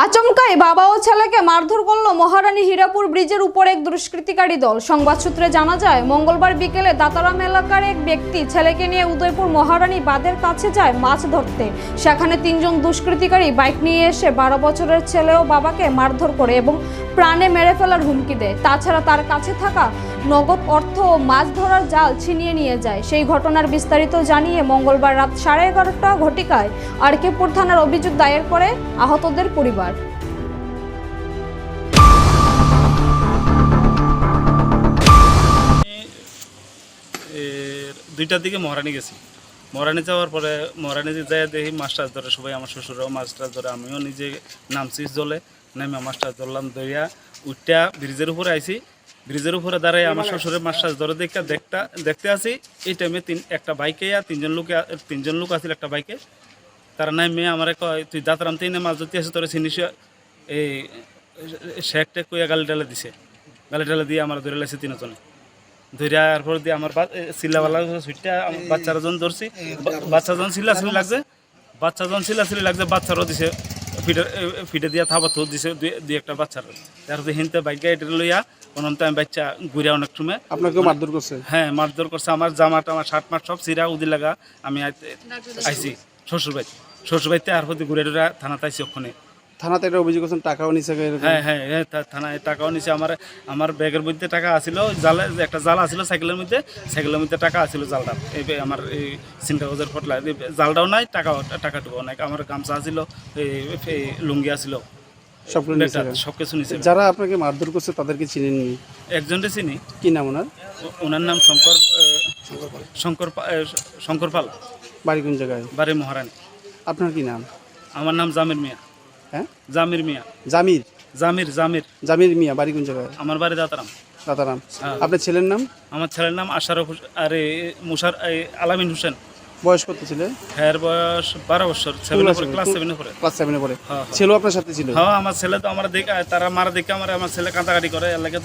আচমকাই বাবা ও ছেলেকে মারধর করলো মহারানী হীরাপুর ব্রিজের উপর এক দুষ্কৃতিকারী দল। সংবাদ সূত্রে জানা যায়, মঙ্গলবার বিকেলে দাতারাম এলাকার এক ব্যক্তি ছেলেকে নিয়ে উদয়পুর মহারানী বাঁধের কাছে যায় মাছ ধরতে। সেখানে তিনজন দুষ্কৃতিকারী বাইক নিয়ে এসে 12 বছরের ছেলে ও বাবাকে মারধর করে এবং প্রাণে মেরে ফেলার হুমকি দেয়। তাছাড়া তার কাছে থাকা নগদ অর্থ ও মাছ ধরার জাল ছিনিয়ে নিয়ে যায়। সেই ঘটনার বিস্তারিত জানিয়ে মঙ্গলবার রাত 11:30 ঘটিকায় আরকেপুর থানার অভিযোগ দায়ের করে আহতদের পরিবার। দুইটার দিকে মহারানী গেছি। মহারানী যাওয়ার পরে মহারানী যাই দেখি মাছ টাছ ধরে সবাই, আমার শ্বশুররাও মাছ টাছ ধরে, আমিও নিজে নামছি জলে, নেমে মাছ টাছ ধরলাম। ধরিয়া উঠটা ব্রিজের উপরে আইছি। ব্রিজের উপরে দাঁড়াই আমার শ্বশুরের মাছ টাছ ধরে দেখতে আসি। এই টাইমে একটা বাইকে তিনজন লোক আসছিল একটা বাইকে। তারা নাই মেয়ে আমার কয়, তুই দাঁতরাম তিনে মাছ ধরতে আসে, তোর চিনিস? এই শেখটা কইয়া গালি টালে দিছে। গালি টালে দিয়ে আমার ধরে লাগছে তিনজনে। ধরিয়া এরপর দিয়ে আমার চিল্লাওয়ালা সুইটটা বাচ্চারা জন ধরছি। বাচ্চাজন চিল্লাচিল্লি লাগছে, বাচ্চারও দিছে ফিটে দিয়া থাবা থো দিছে দুই একটা বাচ্চার। তারপরে হিনতে বাইক গাড়ি লইয়া অনন্ত আমি বাচ্চা ঘুরে অনেক সময় আপনাকে মারধর করছে। হ্যাঁ, মারধর করছে। আমার জামাটা, আমার শার্ট মার্ট সব চিরা উদি লাগা। আমি আইছি শ্বশুরবাড়িতে আর প্রতি ঘুরে টুরে থানাতে আইসি। ওখানে থানাতে একটা অভিযোগ করছেন, টাকাও নিছে। হ্যাঁ, থানায় টাকাও নিছে। আমার ব্যাগের মধ্যে টাকা আছিল, একটা জাল আছিল সাইকেলের মধ্যে টাকা আছিল। জালটা এই আমার এই সিনকাগজের ফটলা, জালটাও নাই, টাকাটুকুও নাই। আমার গামছা আছিল, এই লুঙ্গি আছিল, সব কিছু নিছে। যারা আপনাকে মারধর করছে তাদেরকে চিনেননি? একজনকে চিনি। কি নাম ওনার? ওনার নাম শঙ্কর পাল। বাড়ি কোন জায়গায়? বাড়ি মহারানী। আপনার কি নাম? আমার নাম জামির মিয়া। হ্যাঁ, জামির মিয়া। জামির মিয়া। বাড়ি কোন জায়গায়? আমার বাড়ি দাতারাম। আপনার ছেলের নাম? আমার ছেলের নাম আশারফ আলামিন হোসেন। বয়স কত ছিল? হ্যাঁ, বয়স 12 বছর। ক্লাস 7 পড়ে। ছেলেও আপনার সাথে ছিল? হ্যাঁ, আমার ছেলে তো আমার দেখে, তারা মারা দেখে আমার ছেলে কাঁদাকাটি করে, এর লাগে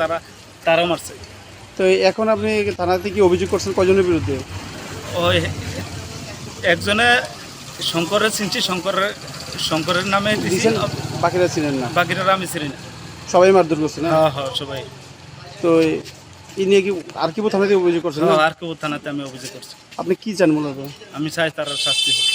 তারাও মারছে। তো এখন আপনি থানাতে কি অভিযোগ করছেন কজনের বিরুদ্ধে? ওই একজনে শঙ্করের চিনছি, শঙ্করের নামে দিয়েছেন। বাকিরা ছিলেন না? বাকিরা আমি চিনি না। সবাই মারধর করছে না? হ্যাঁ, সবাই। তো এই নিয়ে কি আরকিপুর থানাতে অভিযোগ করছেন? আরকিপুর থানাতে আমি অভিযোগ করছি। আপনি কি চান মূলত? আমি চাই তার শাস্তি হোক।